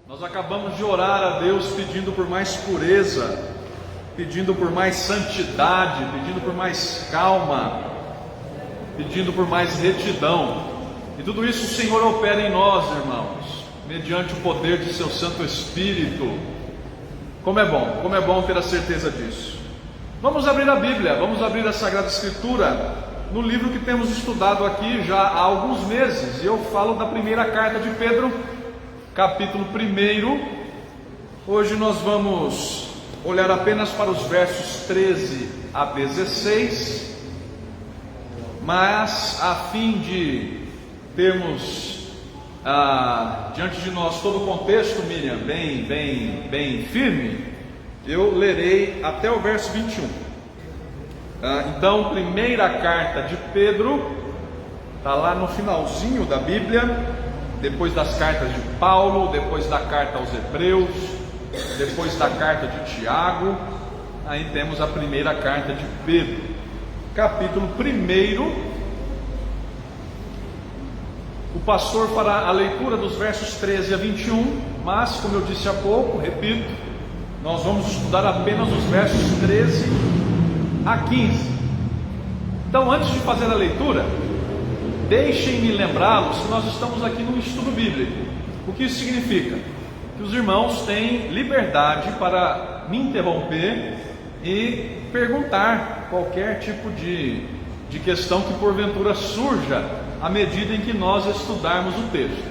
Nós acabamos de orar a Deus pedindo por mais pureza, pedindo por mais santidade, pedindo por mais calma, pedindo por mais retidão. E tudo isso o Senhor opera em nós, irmãos, mediante o poder de seu Santo Espírito. Como é bom ter a certeza disso. Vamos abrir a Bíblia, vamos abrir a Sagrada Escritura, no livro que temos estudado aqui já há alguns meses. E eu falo da primeira carta de Pedro, capítulo 1. Hoje nós vamos olhar apenas para os versos 13 a 16, mas a fim de termos diante de nós todo o contexto, Miriam, bem firme, eu lerei até o verso 21. Então, primeira carta de Pedro, está lá no finalzinho da Bíblia, depois das cartas de Paulo, depois da carta aos Hebreus, depois da carta de Tiago, aí temos a primeira carta de Pedro, capítulo 1. O pastor fará a leitura dos versos 13 a 21, mas, como eu disse há pouco, repito, nós vamos estudar apenas os versos 13 a 15. Então, antes de fazer a leitura, deixem-me lembrá-los que nós estamos aqui num estudo bíblico. O que isso significa? Que os irmãos têm liberdade para me interromper e perguntar qualquer tipo de questão que porventura surja à medida em que nós estudarmos o texto.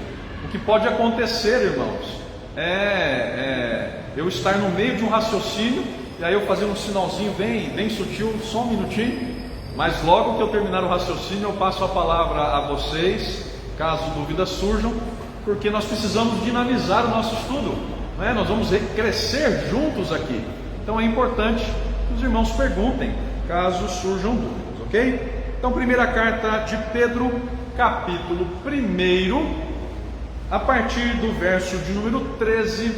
O que pode acontecer, irmãos, é eu estar no meio de um raciocínio e aí eu fazer um sinalzinho bem sutil, só um minutinho, mas logo que eu terminar o raciocínio eu passo a palavra a vocês, caso dúvidas surjam, porque nós precisamos dinamizar o nosso estudo, não é? Nós vamos crescer juntos aqui. Então é importante que os irmãos perguntem caso surjam dúvidas, ok? Então, primeira carta de Pedro, capítulo 1, a partir do verso de número 13,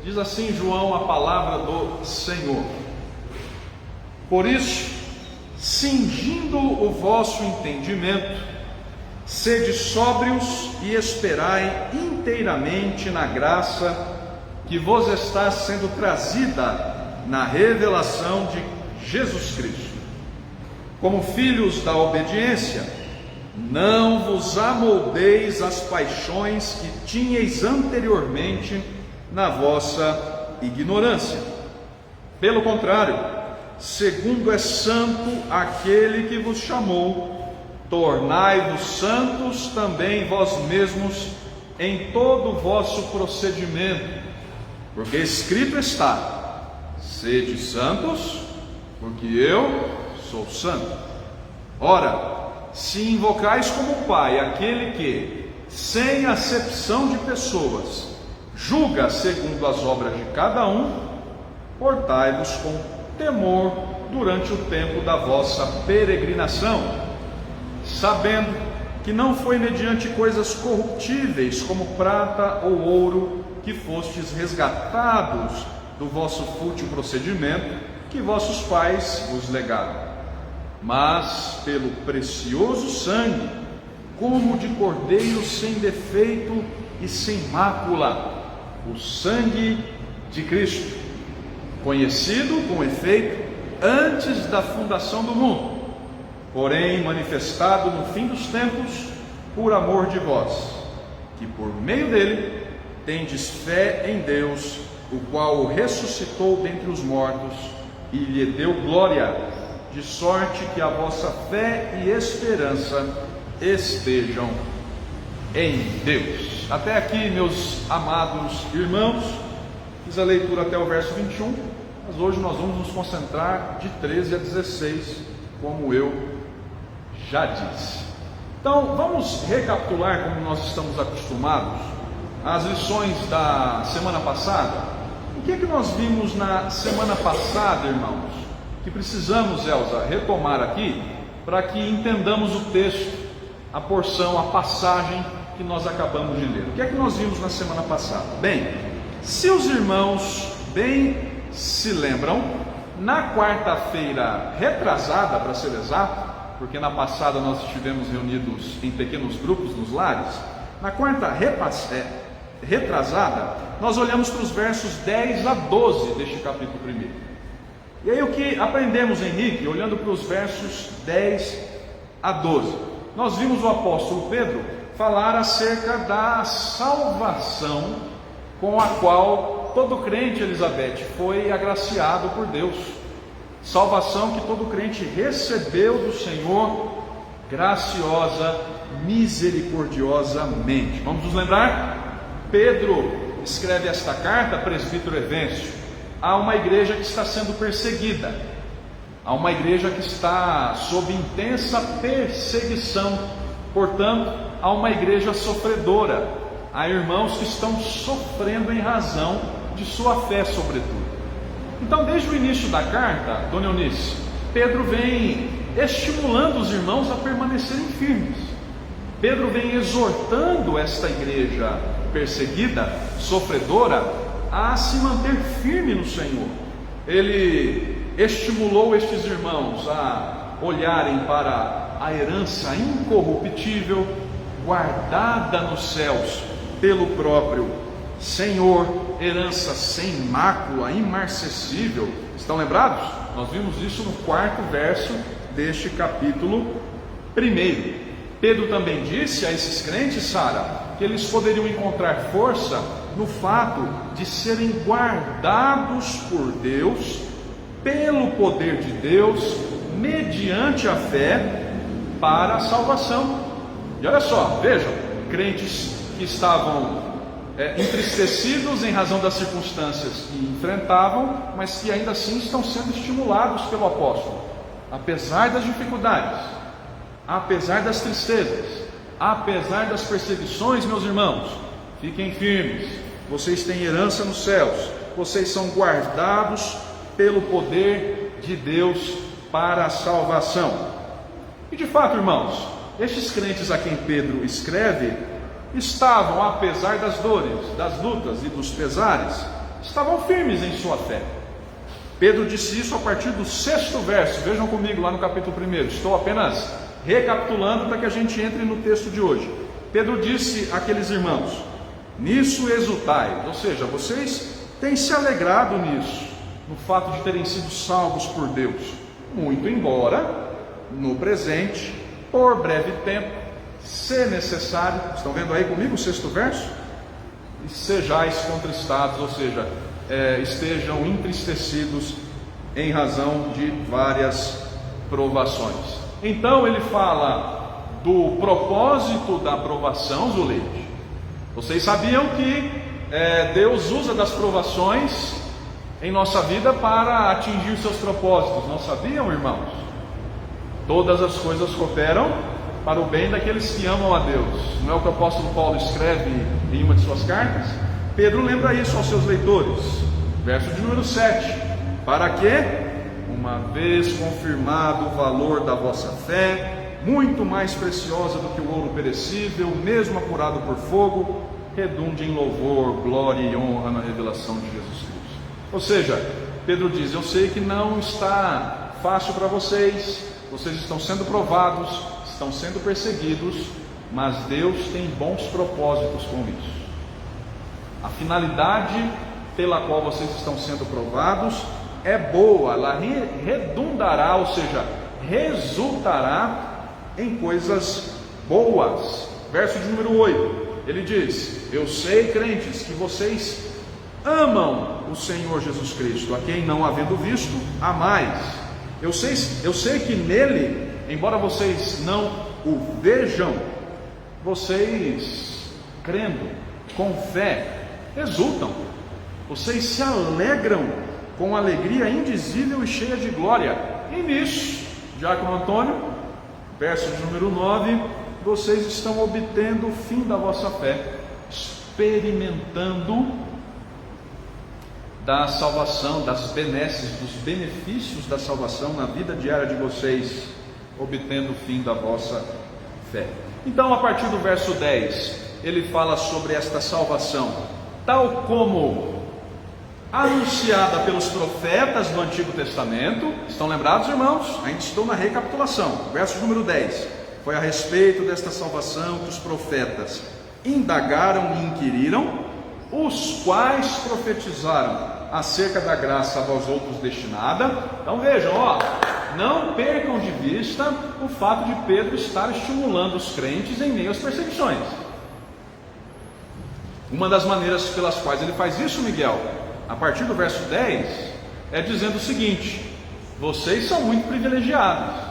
diz assim João, a palavra do Senhor: Por isso, cingindo o vosso entendimento, sede sóbrios e esperai inteiramente na graça que vos está sendo trazida na revelação de Jesus Cristo. Como filhos da obediência, não vos amoldeis às paixões que tinhais anteriormente na vossa ignorância. Pelo contrário, segundo é santo aquele que vos chamou, tornai-vos santos também vós mesmos em todo o vosso procedimento, porque escrito está: sede santos, porque eu sou santo. Ora, se invocais como Pai aquele que, sem acepção de pessoas, julga segundo as obras de cada um, portai-vos com temor durante o tempo da vossa peregrinação, sabendo que não foi mediante coisas corruptíveis como prata ou ouro que fostes resgatados do vosso fútil procedimento que vossos pais vos legaram, mas pelo precioso sangue, como de cordeiro sem defeito e sem mácula, o sangue de Cristo, conhecido com efeito antes da fundação do mundo, porém manifestado no fim dos tempos por amor de vós, que por meio dele tendes fé em Deus, o qual o ressuscitou dentre os mortos e lhe deu glória, de sorte que a vossa fé e esperança estejam em Deus. Até aqui, meus amados irmãos, fiz a leitura até o verso 21, mas hoje nós vamos nos concentrar de 13 a 16, como eu já disse. Então, vamos recapitular, como nós estamos acostumados, as lições da semana passada. O que é que nós vimos na semana passada, irmãos, que precisamos, Elza, retomar aqui, para que entendamos o texto, a porção, a passagem que nós acabamos de ler? O que é que nós vimos na semana passada? Bem, se os irmãos bem se lembram, na quarta-feira retrasada, para ser exato, porque na passada nós estivemos reunidos em pequenos grupos nos lares, na quarta retrasada, nós olhamos para os versos 10 a 12 deste capítulo 1. E aí o que aprendemos, Henrique, olhando para os versos 10 a 12? Nós vimos o apóstolo Pedro falar acerca da salvação com a qual todo crente, Elizabeth, foi agraciado por Deus. Salvação que todo crente recebeu do Senhor, graciosa, misericordiosamente. Vamos nos lembrar? Pedro escreve esta carta, presbítero Evêncio, a uma igreja que está sendo perseguida, a uma igreja que está sob intensa perseguição, portanto, a uma igreja sofredora, a irmãos que estão sofrendo em razão de sua fé, sobretudo. Então, desde o início da carta, Dona Eunice, Pedro vem estimulando os irmãos a permanecerem firmes. Pedro vem exortando esta igreja perseguida, sofredora, a se manter firme no Senhor. Ele estimulou estes irmãos a olharem para a herança incorruptível, guardada nos céus pelo próprio Senhor, herança sem mácula, imarcessível. Estão lembrados? Nós vimos isso no 4º verso deste capítulo 1. Pedro também disse a esses crentes, Sara, que eles poderiam encontrar força no fato de serem guardados por Deus, pelo poder de Deus, mediante a fé, para a salvação. E olha só, vejam, crentes que estavam entristecidos em razão das circunstâncias que enfrentavam, mas que ainda assim estão sendo estimulados pelo apóstolo, apesar das dificuldades, apesar das tristezas, apesar das perseguições. Meus irmãos, fiquem firmes, vocês têm herança nos céus, vocês são guardados pelo poder de Deus para a salvação. E de fato, irmãos, estes crentes a quem Pedro escreve estavam, apesar das dores, das lutas e dos pesares, estavam firmes em sua fé. Pedro disse isso a partir do 6º verso. Vejam comigo lá no capítulo 1. Estou apenas recapitulando para que a gente entre no texto de hoje. Pedro disse àqueles irmãos: nisso exultai, ou seja, vocês têm se alegrado nisso, no fato de terem sido salvos por Deus, muito embora no presente, por breve tempo, se necessário, estão vendo aí comigo o 6º verso? E sejais contristados, ou seja, estejam entristecidos em razão de várias provações. Então ele fala do propósito da provação, Zuleide. Vocês sabiam que Deus usa das provações em nossa vida para atingir seus propósitos, não sabiam, irmãos? Todas as coisas cooperam para o bem daqueles que amam a Deus. Não é o que o apóstolo Paulo escreve em uma de suas cartas? Pedro lembra isso aos seus leitores. Verso de número 7. Para que, uma vez confirmado o valor da vossa fé, muito mais preciosa do que o ouro perecível, mesmo apurado por fogo, redunde em louvor, glória e honra na revelação de Jesus Cristo. Ou seja, Pedro diz: eu sei que não está fácil para vocês, vocês estão sendo provados, estão sendo perseguidos, mas Deus tem bons propósitos com isso. A finalidade pela qual vocês estão sendo provados é boa, ela redundará, ou seja, resultará em coisas boas. Verso de número 8, ele diz: eu sei, crentes, que vocês amam o Senhor Jesus Cristo, a quem não havendo visto, amais. Eu sei que nele, embora vocês não o vejam, vocês, crendo, com fé, exultam. Vocês se alegram com alegria indizível e cheia de glória. E nisso, Diácono Antônio, verso de número 9, vocês estão obtendo o fim da vossa fé, experimentando da salvação, das benesses, dos benefícios da salvação na vida diária de vocês, obtendo o fim da vossa fé. Então, a partir do verso 10, ele fala sobre esta salvação, tal como anunciada pelos profetas do Antigo Testamento. Estão lembrados, irmãos? Ainda estou na recapitulação. Verso número 10, foi a respeito desta salvação que os profetas indagaram e inquiriram, os quais profetizaram acerca da graça a vós outros destinada. Então vejam, não percam de vista o fato de Pedro estar estimulando os crentes em meio às perseguições. Uma das maneiras pelas quais ele faz isso, Miguel, a partir do verso 10, é dizendo o seguinte: vocês são muito privilegiados.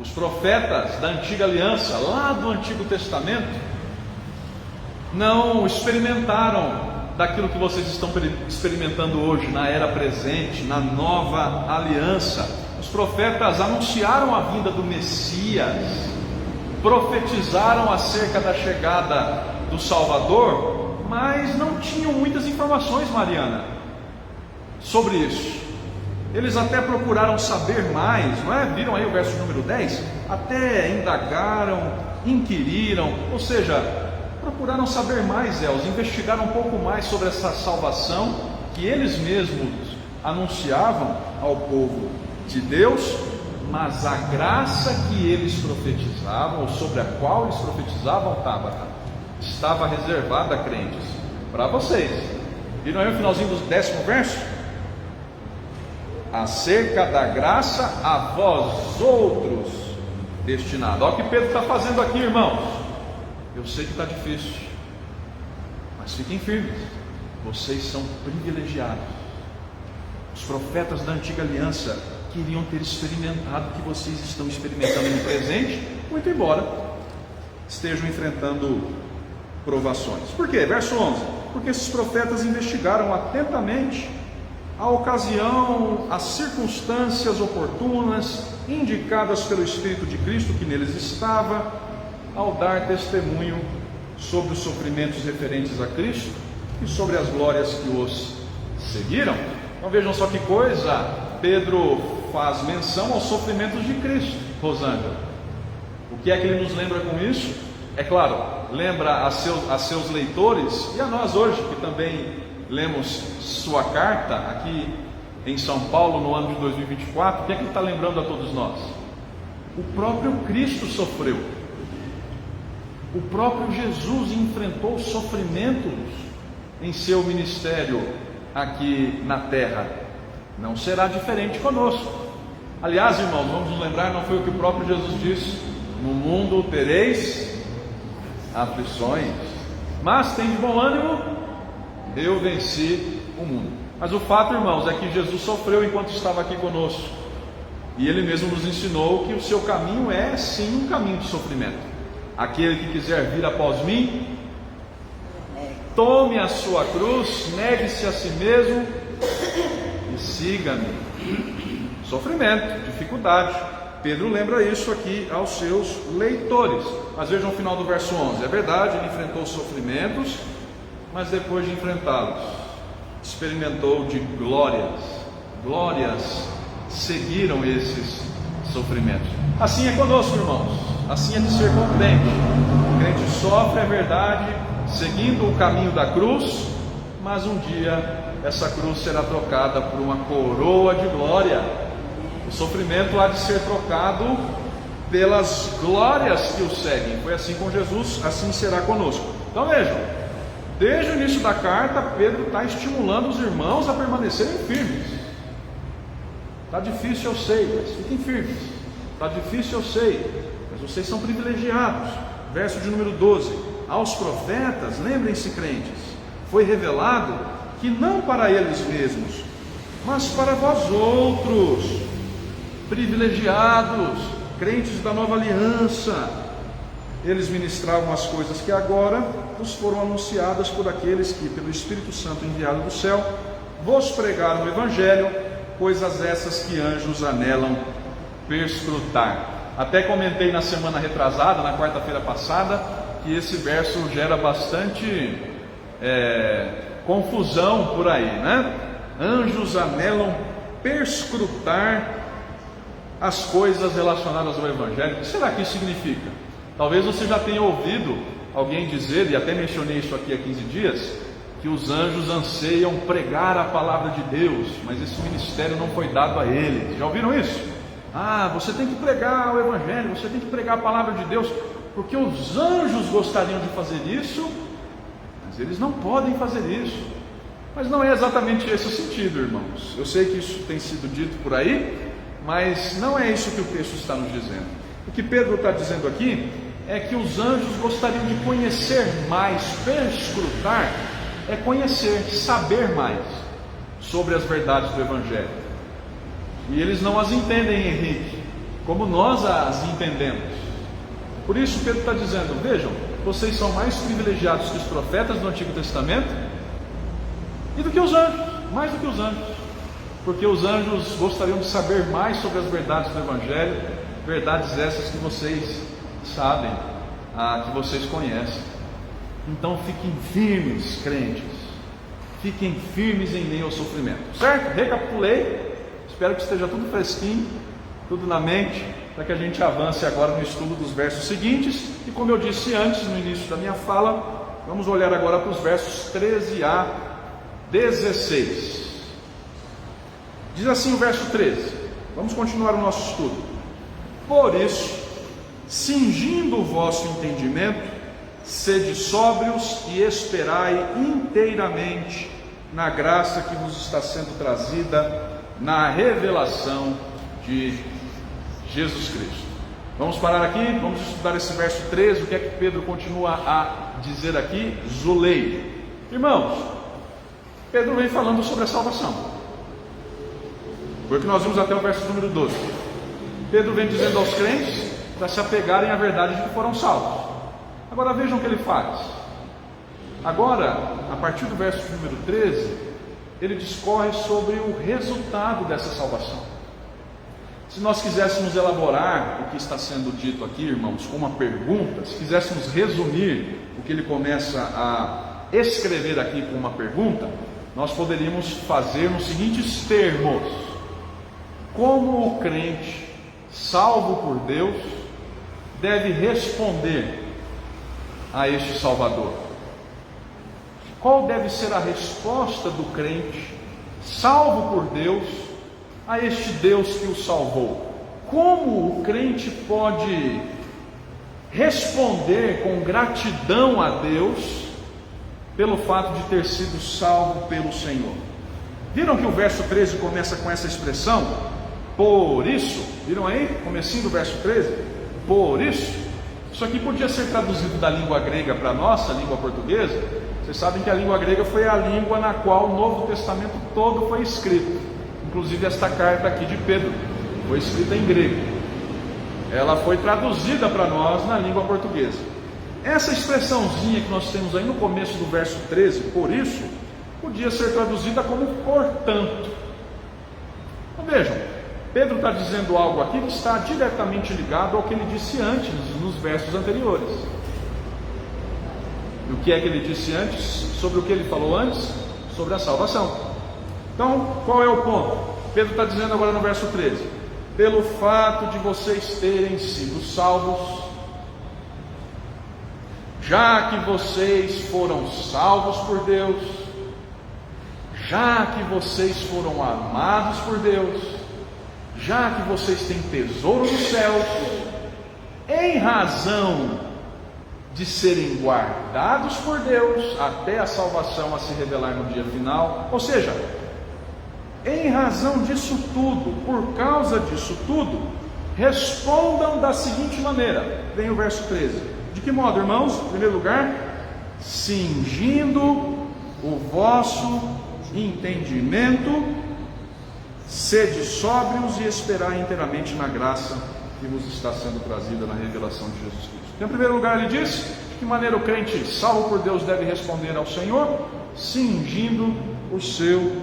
Os profetas da antiga aliança, lá do Antigo Testamento, não experimentaram daquilo que vocês estão experimentando hoje, na era presente, na nova aliança. Os profetas anunciaram a vinda do Messias, profetizaram acerca da chegada do Salvador, mas não tinham muitas informações, Mariana, sobre isso. Eles até procuraram saber mais, não é? Viram aí o verso número 10? Até indagaram, inquiriram, ou seja, procuraram saber mais, investigaram um pouco mais sobre essa salvação que eles mesmos anunciavam ao povo de Deus, mas a graça que eles profetizavam, ou sobre a qual eles profetizavam, estava reservada a crentes, para vocês. Viram aí o finalzinho do 10º verso? Acerca da graça a vós outros destinado. Olha o que Pedro está fazendo aqui, irmãos. Eu sei que está difícil, mas fiquem firmes. Vocês são privilegiados. Os profetas da antiga aliança queriam ter experimentado o que vocês estão experimentando no presente, muito embora estejam enfrentando provações. Por quê? Verso 11: porque esses profetas investigaram atentamente a ocasião, as circunstâncias oportunas indicadas pelo Espírito de Cristo que neles estava, ao dar testemunho sobre os sofrimentos referentes a Cristo e sobre as glórias que os seguiram. Então vejam só que coisa, Pedro faz menção aos sofrimentos de Cristo, Rosângela. O que é que ele nos lembra com isso? É claro, lembra a seus leitores e a nós hoje, que também lemos sua carta aqui em São Paulo no ano de 2024, o que é que ele está lembrando a todos nós? O próprio Cristo sofreu. O próprio Jesus enfrentou sofrimentos em seu ministério aqui na terra. Não será diferente conosco. Aliás, irmãos, vamos nos lembrar, não foi o que o próprio Jesus disse: no mundo tereis aflições, mas tem de bom ânimo, eu venci o mundo. Mas o fato, irmãos, é que Jesus sofreu enquanto estava aqui conosco, e Ele mesmo nos ensinou que o seu caminho é sim um caminho de sofrimento. Aquele que quiser vir após mim, tome a sua cruz, negue-se a si mesmo e siga-me. Sofrimento, dificuldade. Pedro lembra isso aqui aos seus leitores. Mas vejam o final do verso 11. É verdade, ele enfrentou sofrimentos, mas depois de enfrentá-los, experimentou de glórias. Glórias seguiram esses sofrimentos. Assim é conosco, irmãos. Assim é de ser com o crente. O crente sofre, é verdade, seguindo o caminho da cruz, mas um dia essa cruz será trocada por uma coroa de glória. O sofrimento há de ser trocado pelas glórias que o seguem. Foi assim com Jesus, assim será conosco. Então vejam, desde o início da carta, Pedro está estimulando os irmãos a permanecerem firmes. Está difícil, eu sei, mas fiquem firmes. Está difícil, eu sei, mas vocês são privilegiados. Verso de número 12: aos profetas, lembrem-se, crentes, foi revelado que não para eles mesmos, mas para vós outros, privilegiados, crentes da nova aliança, eles ministravam as coisas que agora vos foram anunciadas por aqueles que, pelo Espírito Santo enviado do céu, vos pregaram o Evangelho, coisas essas que anjos anelam perscrutar. Até comentei na semana retrasada, na quarta-feira passada, que esse verso gera bastante confusão por aí, né? Anjos anelam perscrutar as coisas relacionadas ao Evangelho. O que será que isso significa? Talvez você já tenha ouvido alguém dizer, e até mencionei isso aqui há 15 dias, que os anjos anseiam pregar a palavra de Deus, mas esse ministério não foi dado a eles. Já ouviram isso? Você tem que pregar o Evangelho, você tem que pregar a palavra de Deus, porque os anjos gostariam de fazer isso, Mas eles não podem fazer isso. Mas não é exatamente esse o sentido, irmãos. Eu sei que isso tem sido dito por aí, mas não é isso que o texto está nos dizendo. O que Pedro está dizendo aqui é que os anjos gostariam de conhecer mais, perscrutar, é conhecer, saber mais sobre as verdades do Evangelho. E eles não as entendem, Henrique, como nós as entendemos. Por isso Pedro está dizendo, vejam, vocês são mais privilegiados que os profetas do Antigo Testamento e do que os anjos, mais do que os anjos, porque os anjos gostariam de saber mais sobre as verdades do Evangelho, verdades essas que vocês sabem, que vocês conhecem. Então fiquem firmes, crentes, fiquem firmes em meio ao sofrimento, certo? Recapitulei, espero que esteja tudo fresquinho, tudo na mente, para que a gente avance agora no estudo dos versos seguintes. E como eu disse antes, no início da minha fala, vamos olhar agora para os versos 13 a 16. Diz assim o verso 13, vamos continuar o nosso estudo. Por isso, cingindo o vosso entendimento, sede sóbrios e esperai inteiramente na graça que vos está sendo trazida na revelação de Jesus Cristo. Vamos parar aqui, vamos estudar esse verso 13, o que é que Pedro continua a dizer aqui? Zulei. Irmãos, Pedro vem falando sobre a salvação. Foi o que nós vimos até o verso número 12. Pedro vem dizendo aos crentes para se apegarem à verdade de que foram salvos. Agora vejam o que ele faz. Agora, a partir do verso número 13, ele discorre sobre o resultado dessa salvação. Se nós quiséssemos elaborar o que está sendo dito aqui, irmãos, com uma pergunta, se quiséssemos resumir o que ele começa a escrever aqui com uma pergunta, nós poderíamos fazer nos seguintes termos: como o crente, salvo por Deus, deve responder a este Salvador? Qual deve ser a resposta do crente, salvo por Deus, a este Deus que o salvou? Como o crente pode responder com gratidão a Deus pelo fato de ter sido salvo pelo Senhor? Viram que o verso 13 começa com essa expressão? Por isso, viram aí? Comecinho do verso 13. Por isso. Isso aqui podia ser traduzido da língua grega para a nossa língua portuguesa. Vocês sabem que a língua grega foi a língua na qual o Novo Testamento todo foi escrito. Inclusive esta carta aqui de Pedro foi escrita em grego. Ela foi traduzida para nós na língua portuguesa. Essa expressãozinha que nós temos aí no começo do verso 13, por isso, podia ser traduzida como portanto. Então vejam, Pedro está dizendo algo aqui que está diretamente ligado ao que ele disse antes, nos versos anteriores. E o que é que ele disse antes? Sobre o que ele falou antes? Sobre a salvação. Então, qual é o ponto? Pedro está dizendo agora no verso 13: pelo fato de vocês terem sido salvos, já que vocês foram salvos por Deus, já que vocês foram amados por Deus, já que vocês têm tesouro no céu, em razão de serem guardados por Deus até a salvação a se revelar no dia final, ou seja, em razão disso tudo, por causa disso tudo, respondam da seguinte maneira. Vem o verso 13. De que modo, irmãos? Em primeiro lugar, cingindo o vosso entendimento, sede sóbrios e esperai inteiramente na graça que vos está sendo trazida na revelação de Jesus Cristo. Então, em primeiro lugar, ele diz de que maneira o crente salvo por Deus deve responder ao Senhor, cingindo o seu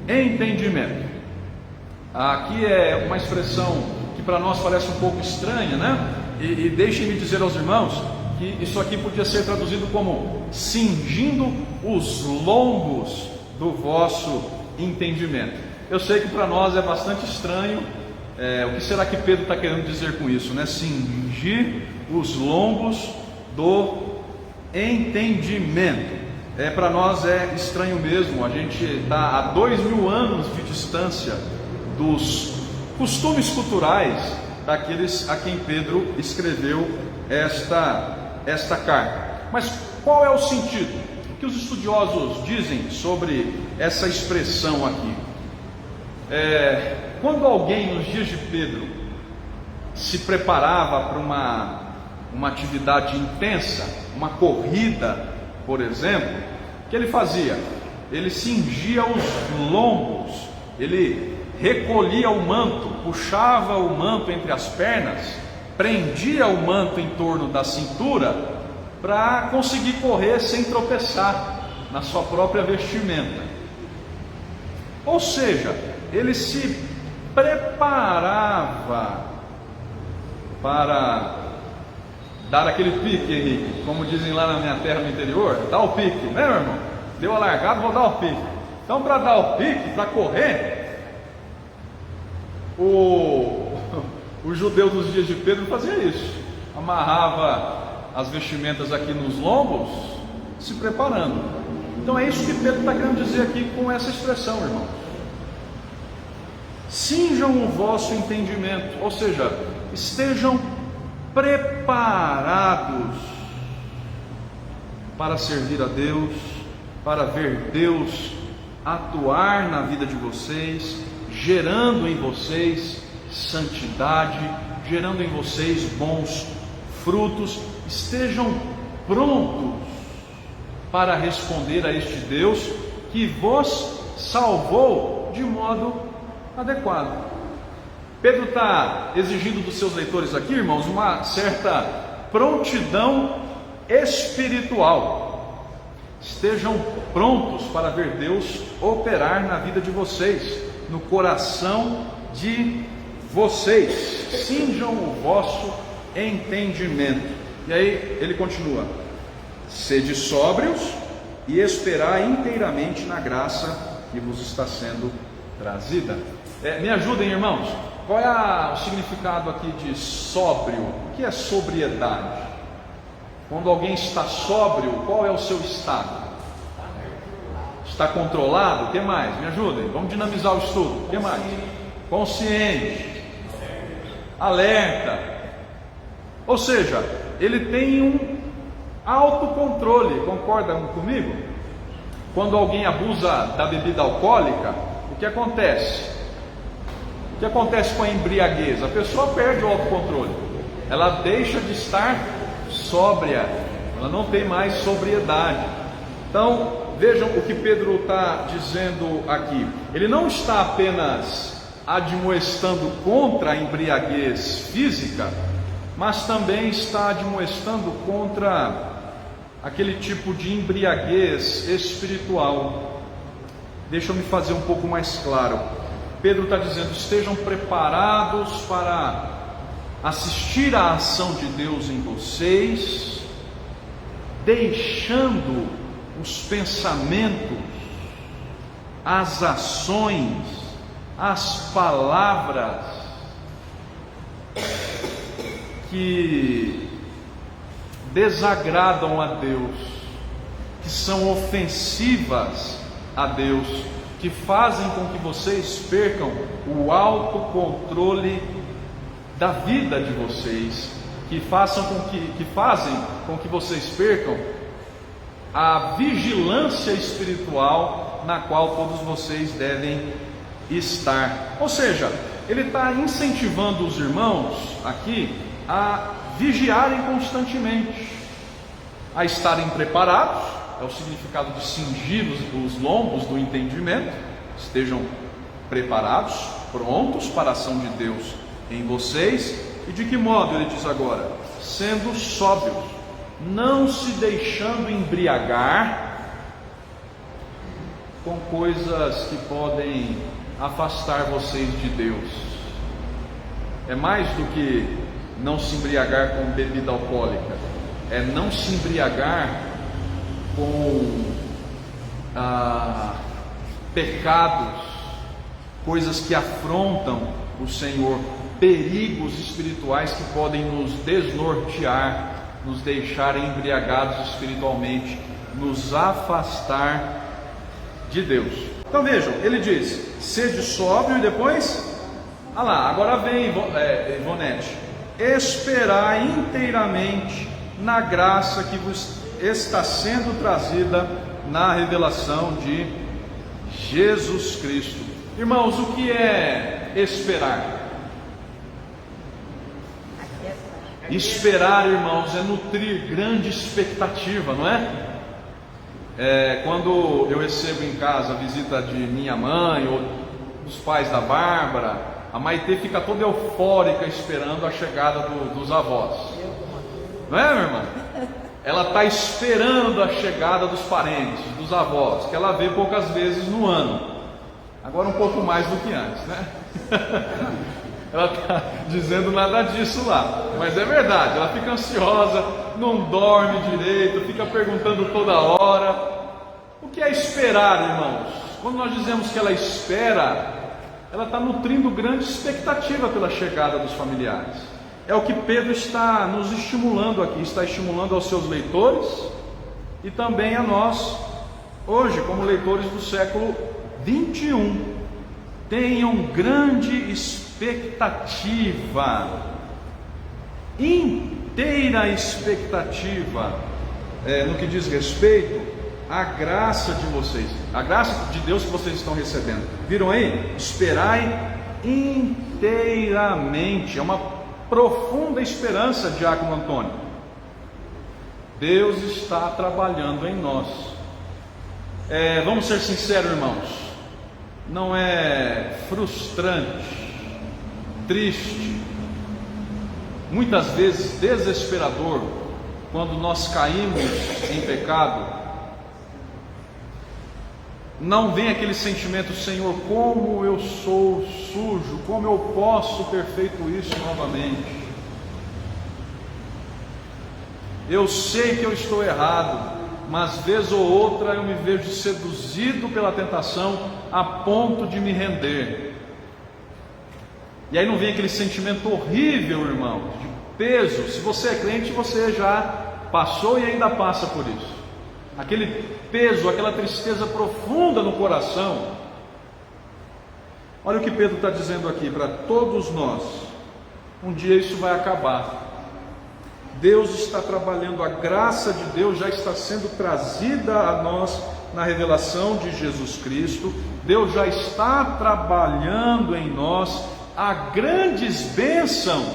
entendimento. Aqui é uma expressão que para nós parece um pouco estranha, né? E deixem-me dizer aos irmãos que isso aqui podia ser traduzido como cingindo os lombos do vosso entendimento. Eu sei que para nós é bastante estranho. O que será que Pedro está querendo dizer com isso, né? Cingir os lombos do entendimento. Para nós é estranho mesmo. A gente está a 2000 anos de distância dos costumes culturais daqueles a quem Pedro escreveu esta carta. Mas qual é o sentido? O que os estudiosos dizem sobre essa expressão aqui? Quando alguém nos dias de Pedro se preparava para uma atividade intensa, uma corrida, por exemplo, o que ele fazia? Ele cingia os lombos, ele recolhia o manto, puxava o manto entre as pernas, prendia o manto em torno da cintura para conseguir correr sem tropeçar na sua própria vestimenta. Ou seja, ele se preparava para dar aquele pique, Henrique, como dizem lá na minha terra no interior, dá o pique, né, meu irmão? Deu a largada, vou dar o pique. Então, para dar o pique, para correr, o judeu dos dias de Pedro fazia isso, amarrava as vestimentas aqui nos lombos, se preparando. Então é isso que Pedro está querendo dizer aqui com essa expressão, irmãos. Cinjam o vosso entendimento, ou seja, estejam preparados para servir a Deus, para ver Deus atuar na vida de vocês, gerando em vocês santidade, gerando em vocês bons frutos. Estejam prontos para responder a este Deus que vos salvou de modo adequado. Pedro está exigindo dos seus leitores aqui, irmãos, uma certa prontidão espiritual. Estejam prontos para ver Deus operar na vida de vocês, no coração de vocês. Cinjam o vosso entendimento. E aí ele continua: sede sóbrios e esperai inteiramente na graça que vos está sendo trazida. Me ajudem, irmãos. Qual é o significado aqui de sóbrio? O que é sobriedade? Quando alguém está sóbrio, qual é o seu estado? Está controlado? O que mais? Me ajudem, vamos dinamizar o estudo. O que mais? Consciente, alerta. Ou seja, ele tem um autocontrole. Concordam comigo? Quando alguém abusa da bebida alcoólica, o que acontece? O que acontece com a embriaguez? A pessoa perde o autocontrole, ela deixa de estar sóbria, ela não tem mais sobriedade. Então vejam o que Pedro está dizendo aqui. Ele não está apenas admoestando contra a embriaguez física, mas também está admoestando contra aquele tipo de embriaguez espiritual. Deixa eu me fazer um pouco mais claro. Pedro está dizendo: estejam preparados para assistir à ação de Deus em vocês, deixando os pensamentos, as ações, as palavras que desagradam a Deus, que são ofensivas a Deus, que fazem com que vocês percam o autocontrole da vida de vocês, que fazem com que vocês percam a vigilância espiritual na qual todos vocês devem estar. Ou seja, ele está incentivando os irmãos aqui a vigiarem constantemente, a estarem preparados. É o significado de cingir os lombos do entendimento. Estejam preparados, prontos para a ação de Deus em vocês. E de que modo ele diz agora? Sendo sóbrios, não se deixando embriagar com coisas que podem afastar vocês de Deus. É mais do que não se embriagar com bebida alcoólica, é não se embriagar com pecados, coisas que afrontam o Senhor, perigos espirituais que podem nos desnortear, nos deixar embriagados espiritualmente, nos afastar de Deus. Então vejam, ele diz: sede sóbrio, e depois, agora vem Ivonete: esperai inteiramente na graça que vos está sendo trazida na revelação de Jesus Cristo. Irmãos, o que é esperar? Esperar, irmãos, é nutrir grande expectativa, não é? Quando eu recebo em casa a visita de minha mãe ou dos pais da Bárbara, a Maitê fica toda eufórica esperando a chegada dos avós. Não é, meu irmão? Ela está esperando a chegada dos parentes, dos avós, que ela vê poucas vezes no ano. Agora um pouco mais do que antes, né? Ela está dizendo nada disso lá, mas é verdade, ela fica ansiosa, não dorme direito, fica perguntando toda hora. O que é esperar, irmãos? Quando nós dizemos que ela espera, ela está nutrindo grande expectativa pela chegada dos familiares. É o que Pedro está nos estimulando aqui, está estimulando aos seus leitores e também a nós, hoje, como leitores do século 21. Tenham grande expectativa, inteira expectativa, no que diz respeito à graça de vocês, a graça de Deus que vocês estão recebendo. Viram aí? Esperai inteiramente. É uma profunda esperança, Diácono Antônio. Deus está trabalhando em nós. Vamos ser sinceros, irmãos. Não é frustrante, triste, muitas vezes desesperador, quando nós caímos em pecado? Não vem aquele sentimento: Senhor, como eu sou sujo, como eu posso ter feito isso novamente? Eu sei que eu estou errado, mas vez ou outra eu me vejo seduzido pela tentação a ponto de me render. E aí não vem aquele sentimento horrível, irmão, de peso. Se você é crente, você já passou e ainda passa por isso. Aquele peso, aquela tristeza profunda no coração. Olha o que Pedro está dizendo aqui para todos nós: um dia isso vai acabar. Deus está trabalhando, a graça de Deus já está sendo trazida a nós na revelação de Jesus Cristo. Deus já está trabalhando em nós a grandes bênçãos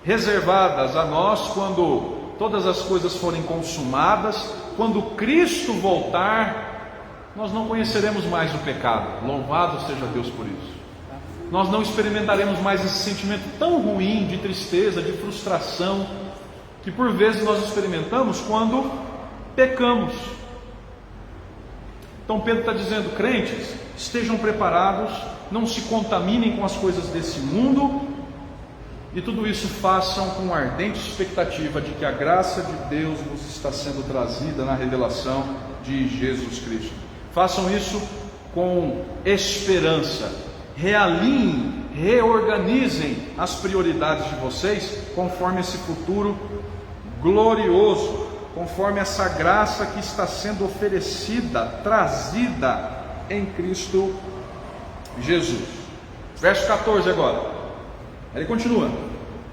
reservadas a nós quando todas as coisas forem consumadas. Quando Cristo voltar, nós não conheceremos mais o pecado. Louvado seja Deus por isso. Nós não experimentaremos mais esse sentimento tão ruim de tristeza, de frustração, que por vezes nós experimentamos quando pecamos. Então Pedro está dizendo: crentes, estejam preparados, não se contaminem com as coisas desse mundo, e tudo isso façam com ardente expectativa de que a graça de Deus vos está sendo trazida na revelação de Jesus Cristo. Façam isso com esperança. Realinhem, reorganizem as prioridades de vocês conforme esse futuro glorioso, conforme essa graça que está sendo oferecida, trazida em Cristo Jesus. Verso 14 agora. Ele continua: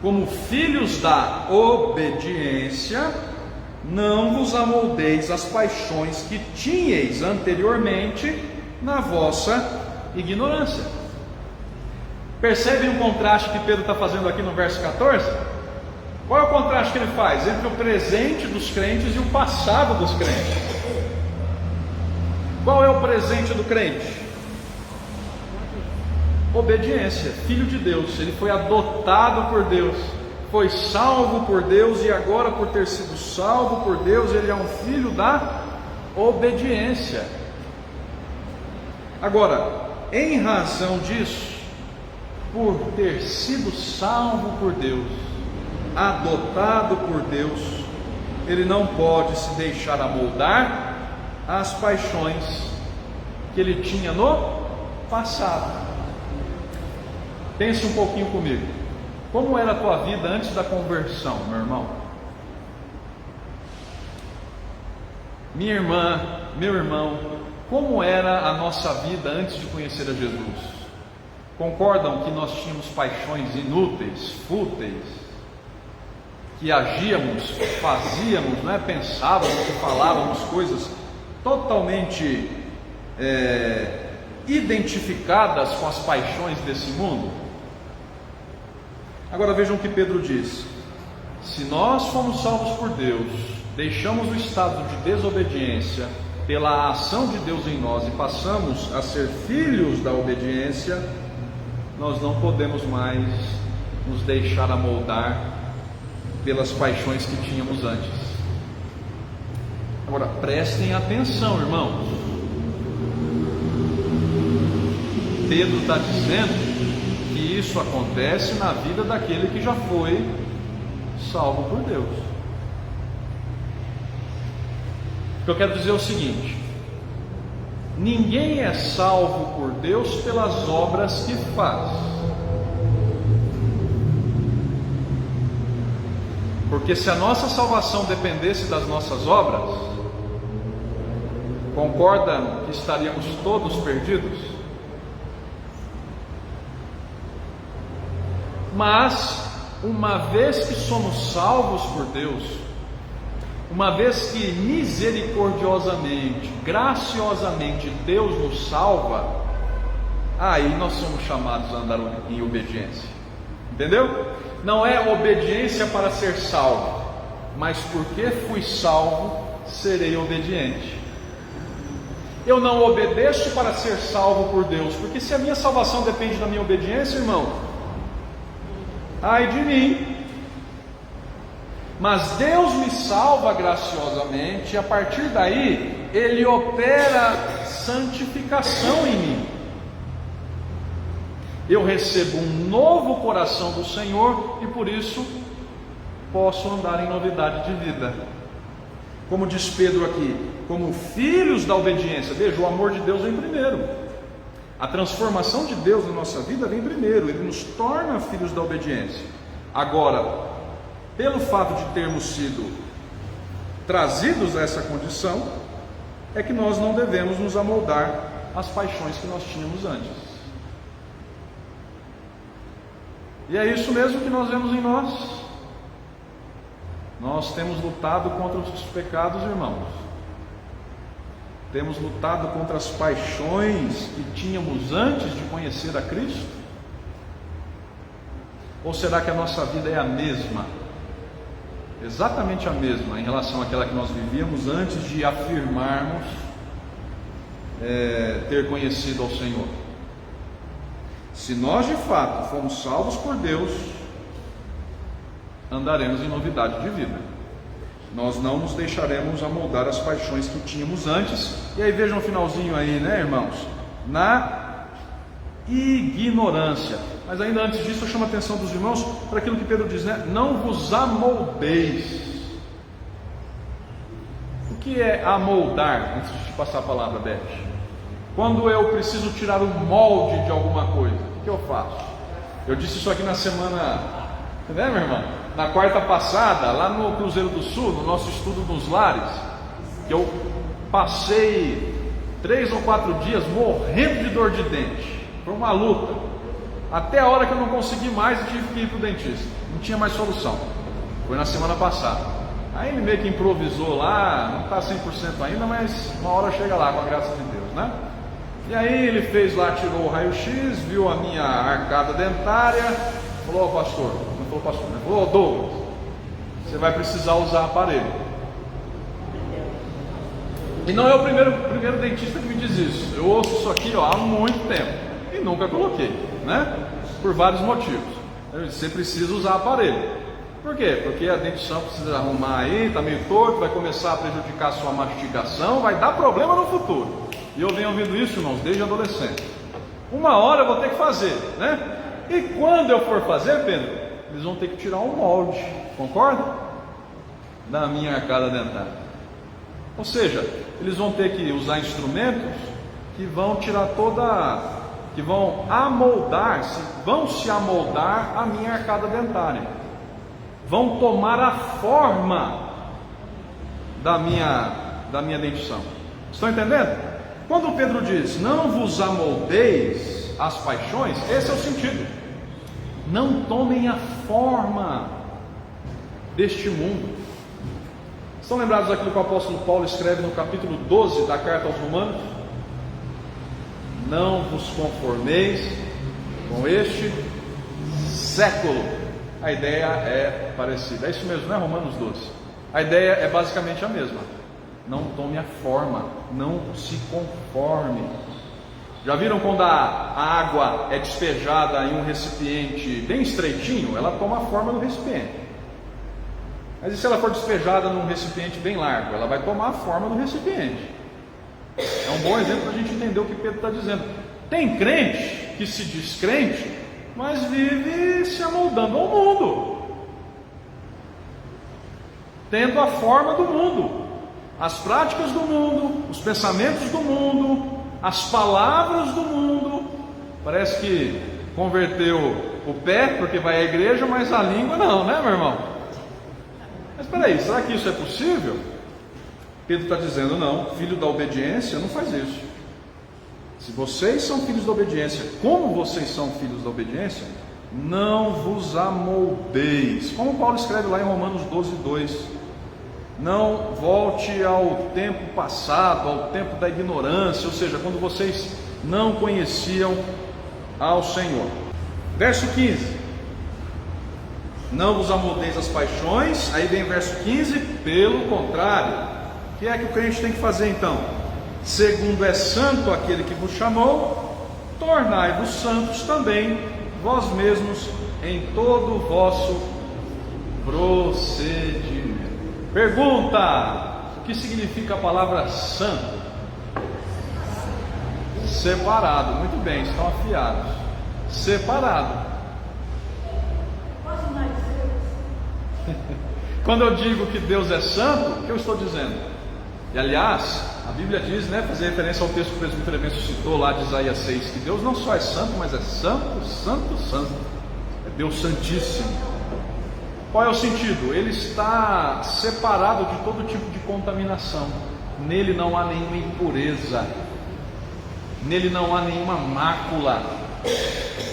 como filhos da obediência, não vos amoldeis às paixões que tinhais anteriormente na vossa ignorância. Percebem o contraste que Pedro está fazendo aqui no verso 14? Qual é o contraste que ele faz entre o presente dos crentes e o passado dos crentes? Qual é o presente do crente? Obediência, filho de Deus. Ele foi adotado por Deus, foi salvo por Deus, e agora, por ter sido salvo por Deus, ele é um filho da obediência. Agora, em razão disso, por ter sido salvo por Deus, adotado por Deus, ele não pode se deixar amoldar às paixões que ele tinha no passado. Pense um pouquinho comigo. Como era a tua vida antes da conversão, meu irmão? Minha irmã, meu irmão, como era a nossa vida antes de conhecer a Jesus? Concordam que nós tínhamos paixões inúteis, fúteis? que agíamos, fazíamos, não é? Pensávamos e falávamos coisas totalmente identificadas com as paixões desse mundo? Agora vejam o que Pedro diz: se nós fomos salvos por Deus, deixamos o estado de desobediência pela ação de Deus em nós e passamos a ser filhos da obediência, nós não podemos mais nos deixar amoldar pelas paixões que tínhamos antes. Agora prestem atenção, irmãos. Pedro está dizendo que isso acontece na vida daquele que já foi salvo por Deus. O que eu quero dizer é o seguinte: ninguém é salvo por Deus pelas obras que faz. Porque se a nossa salvação dependesse das nossas obras, concordam que estaríamos todos perdidos? Mas, uma vez que somos salvos por Deus, uma vez que misericordiosamente, graciosamente Deus nos salva, aí nós somos chamados a andar em obediência. Entendeu? Não é obediência para ser salvo, mas porque fui salvo, serei obediente. Eu não obedeço para ser salvo por Deus, porque se a minha salvação depende da minha obediência, irmão, ai de mim. Mas Deus me salva graciosamente, e a partir daí Ele opera santificação em mim. Eu recebo um novo coração do Senhor e por isso posso andar em novidade de vida. Como diz Pedro aqui, como filhos da obediência. Veja, o amor de Deus vem primeiro. A transformação de Deus na nossa vida vem primeiro. Ele nos torna filhos da obediência. Agora, pelo fato de termos sido trazidos a essa condição, é que nós não devemos nos amoldar às paixões que nós tínhamos antes. E é isso mesmo que nós vemos em nós. Nós temos lutado contra os pecados, irmãos. Temos lutado contra as paixões que tínhamos antes de conhecer a Cristo? Ou será que a nossa vida é a mesma? Exatamente a mesma em relação àquela que nós vivíamos antes de afirmarmos ter conhecido ao Senhor? Se nós de fato fomos salvos por Deus, andaremos em novidade de vida. Nós não nos deixaremos amoldar as paixões que tínhamos antes. E aí vejam o finalzinho aí, né, irmãos? Na ignorância. Mas ainda antes disso, eu chamo a atenção dos irmãos para aquilo que Pedro diz, né? Não vos amoldeis. O que é amoldar? Antes de passar a palavra, Beth. Quando eu preciso tirar o molde de alguma coisa, o que eu faço? Eu disse isso aqui na semana, né, meu irmão? Na quarta passada, lá no Cruzeiro do Sul, no nosso estudo dos lares, que eu passei 3 ou 4 dias morrendo de dor de dente. Foi uma luta. Até a hora que eu não consegui mais e tive que ir para o dentista. Não tinha mais solução. Foi na semana passada. Aí ele meio que improvisou lá, não está 100% ainda, mas uma hora chega lá, com a graça de Deus, né? E aí ele fez lá, tirou o raio-x, viu a minha arcada dentária, falou: ó, pastor, não falou pastor, né? Falou: ó, Douglas, você vai precisar usar aparelho. E não é o primeiro dentista que me diz isso. Eu ouço isso aqui, ó, há muito tempo e nunca coloquei, né? Por vários motivos. Você precisa usar aparelho. Por quê? Porque a dentição precisa arrumar aí, está meio torto, vai começar a prejudicar a sua mastigação, vai dar problema no futuro. E eu venho ouvindo isso, irmãos, desde adolescente. Uma hora eu vou ter que fazer, né? E quando eu for fazer, Pedro, eles vão ter que tirar um molde, concorda? Da minha arcada dentária. Ou seja, eles vão ter que usar instrumentos que vão tirar que vão vão se amoldar a minha arcada dentária. Vão tomar a forma da minha dentição. Estão entendendo? Quando Pedro diz, não vos amoldeis às paixões, esse é o sentido. Não tomem a forma deste mundo. Estão lembrados daquilo que o apóstolo Paulo escreve no capítulo 12 da carta aos Romanos? Não vos conformeis com este século. A ideia é parecida, é isso mesmo, não é Romanos 12? A ideia é basicamente a mesma. Não tome a forma, não se conforme. Já viram quando a água é despejada em um recipiente bem estreitinho? Ela toma a forma do recipiente. Mas e se ela for despejada num recipiente bem largo? Ela vai tomar a forma do recipiente. É um bom exemplo para a gente entender o que Pedro está dizendo. Tem crente que se diz crente, mas vive se amoldando ao mundo, tendo a forma do mundo, as práticas do mundo, os pensamentos do mundo, as palavras do mundo. Parece que converteu o pé porque vai à igreja, mas a língua não, né, meu irmão? Mas espera aí, será que isso é possível? Pedro está dizendo, não, filho da obediência não faz isso. Se vocês são filhos da obediência, como vocês são filhos da obediência, não vos amoldeis. Como Paulo escreve lá em Romanos 12, 2. Não volte ao tempo passado, ao tempo da ignorância, ou seja, quando vocês não conheciam ao Senhor. Verso 15. Não vos amoldeis às paixões. Aí vem o verso 15. Pelo contrário, o que é que o crente tem que fazer então? Segundo é santo aquele que vos chamou, tornai-vos santos também vós mesmos em todo o vosso procedimento. Pergunta: o que significa a palavra santo? Separado. Muito bem, estão afiados. Separado. Quando eu digo que Deus é santo, o que eu estou dizendo? E aliás, a Bíblia diz, fazer referência ao texto que o presbítero Evencio citou lá de Isaías 6, que Deus não só é santo, mas é santo, santo, santo. É Deus santíssimo. Qual é o sentido? Ele está separado de todo tipo de contaminação. Nele não há nenhuma impureza, nele não há nenhuma mácula.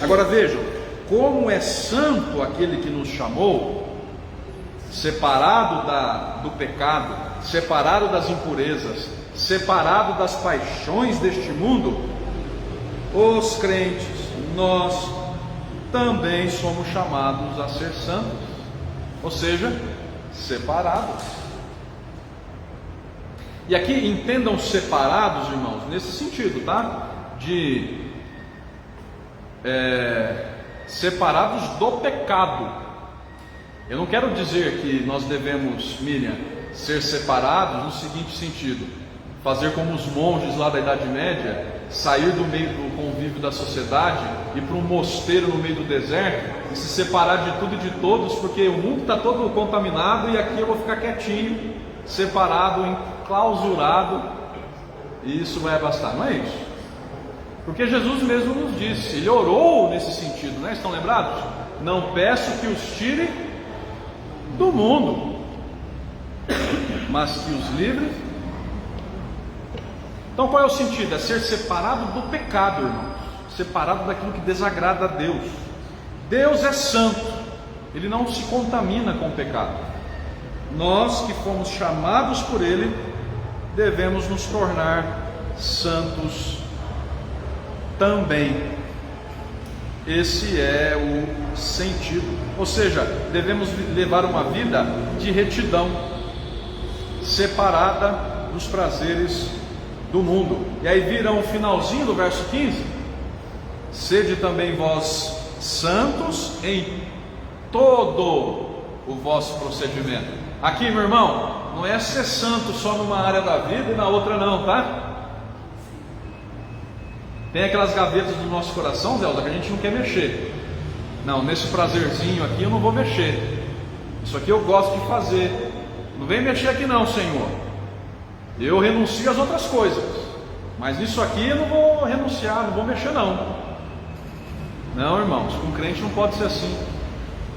Agora vejam, como é santo aquele que nos chamou, separado do pecado, separado das impurezas, separado das paixões deste mundo, os crentes, nós também somos chamados a ser santos, ou seja, separados. E aqui entendam separados, irmãos, nesse sentido, tá? Separados do pecado. Eu não quero dizer que nós devemos, Miriam, ser separados no seguinte sentido: fazer como os monges lá da Idade Média, sair do meio do convívio da sociedade, ir para um mosteiro no meio do deserto e se separar de tudo e de todos, porque o mundo está todo contaminado e aqui eu vou ficar quietinho, separado, enclausurado, e isso vai bastar. Não é isso, porque Jesus mesmo nos disse, Ele orou nesse sentido, Estão lembrados? Não peço que os tire do mundo, mas que os livre. Então qual é o sentido? É ser separado do pecado, irmãos, separado daquilo que desagrada a Deus. Deus é santo, Ele não se contamina com o pecado. Nós que fomos chamados por Ele, devemos nos tornar santos também. Esse é o sentido, ou seja, devemos levar uma vida de retidão, separada dos prazeres do mundo. E aí viram o finalzinho do verso 15: sede também vós santos em todo o vosso procedimento. Aqui, meu irmão, não é ser santo só numa área da vida e na outra não, tá? Tem aquelas gavetas do nosso coração, Zelda, que a gente não quer mexer. Não, nesse prazerzinho aqui eu não vou mexer. Isso aqui eu gosto de fazer. Não vem mexer aqui não, Senhor. Eu renuncio às outras coisas, mas nisso aqui eu não vou renunciar, não vou mexer não. Não, irmãos, com crente não pode ser assim.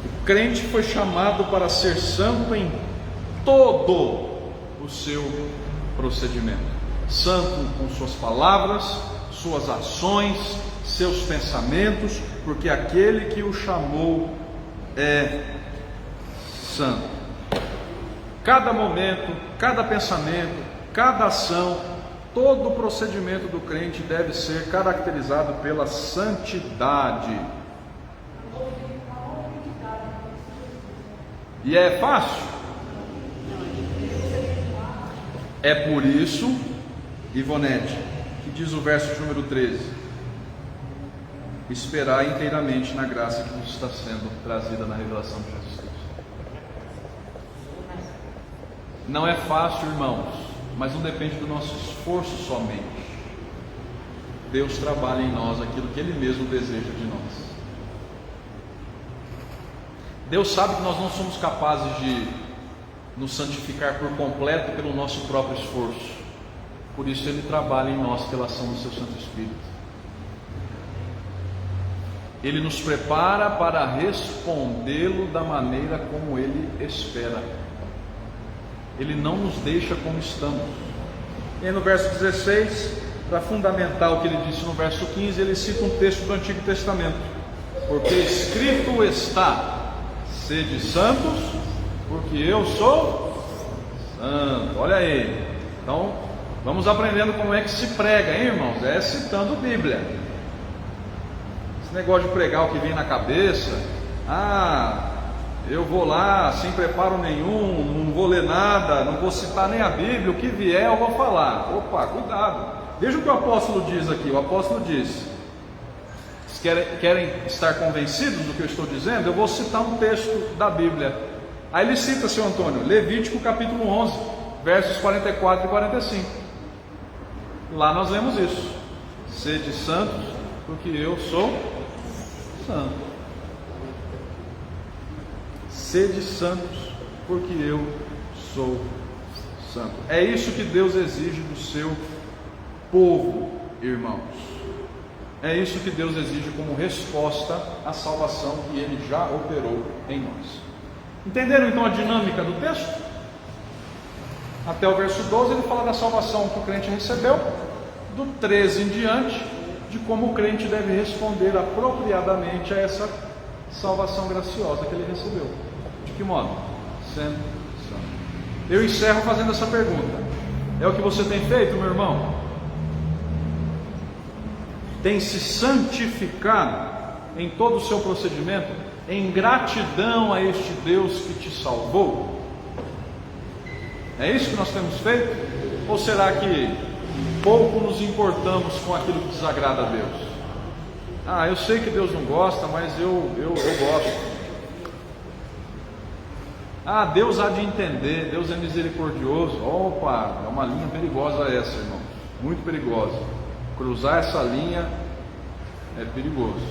O crente foi chamado para ser santo em todo o seu procedimento. Santo com suas palavras, suas ações, seus pensamentos, porque aquele que o chamou é santo. cada momento, cada pensamento, cada ação, todo o procedimento do crente deve ser caracterizado pela santidade. E é fácil? É por isso, Ivonete, que diz o verso de número 13: esperar inteiramente na graça que nos está sendo trazida na revelação de Jesus Cristo. Não é fácil, irmãos, mas não depende do nosso esforço somente. Deus trabalha em nós aquilo que Ele mesmo deseja de nós. Deus sabe que nós não somos capazes de nos santificar por completo pelo nosso próprio esforço. Por isso Ele trabalha em nós pela ação do Seu Santo Espírito. Ele nos prepara para respondê-lo da maneira como Ele espera. Ele não nos deixa como estamos. E aí no verso 16, para fundamentar o que ele disse no verso 15, ele cita um texto do Antigo Testamento: porque escrito está, sede santos, porque eu sou santo. Olha aí. Então, vamos aprendendo como é que se prega, hein, irmãos? É citando Bíblia. Esse negócio de pregar o que vem na cabeça, eu vou lá sem preparo nenhum, não vou ler nada, não vou citar nem a Bíblia, o que vier eu vou falar. Opa, cuidado. Veja o que o apóstolo diz aqui. O apóstolo diz: querem estar convencidos do que eu estou dizendo? Eu vou citar um texto da Bíblia. Aí ele cita, seu Antônio, Levítico capítulo 11, versos 44 e 45. Lá nós lemos isso: sede santos, porque eu sou santo. Sede santos, porque eu sou santo. É isso que Deus exige do seu povo, irmãos. É isso que Deus exige como resposta à salvação que Ele já operou em nós. Entenderam então a dinâmica do texto? Até o verso 12 ele fala da salvação que o crente recebeu. Do 13 em diante, de como o crente deve responder apropriadamente a essa salvação graciosa que ele recebeu. De que modo? Sendo santo. Eu encerro fazendo essa pergunta: é o que você tem feito, meu irmão? Tem se santificado em todo o seu procedimento, em gratidão a este Deus que te salvou? É isso que nós temos feito? Ou será que pouco nos importamos com aquilo que desagrada a Deus? Eu sei que Deus não gosta, mas eu gosto. Deus há de entender, Deus é misericordioso. Opa, é uma linha perigosa essa, irmão. Muito perigosa. Cruzar essa linha é perigoso.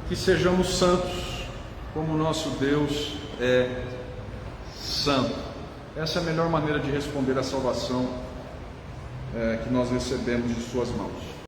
Que sejamos santos, como o nosso Deus é santo. Essa é a melhor maneira de responder à salvação que nós recebemos de suas mãos.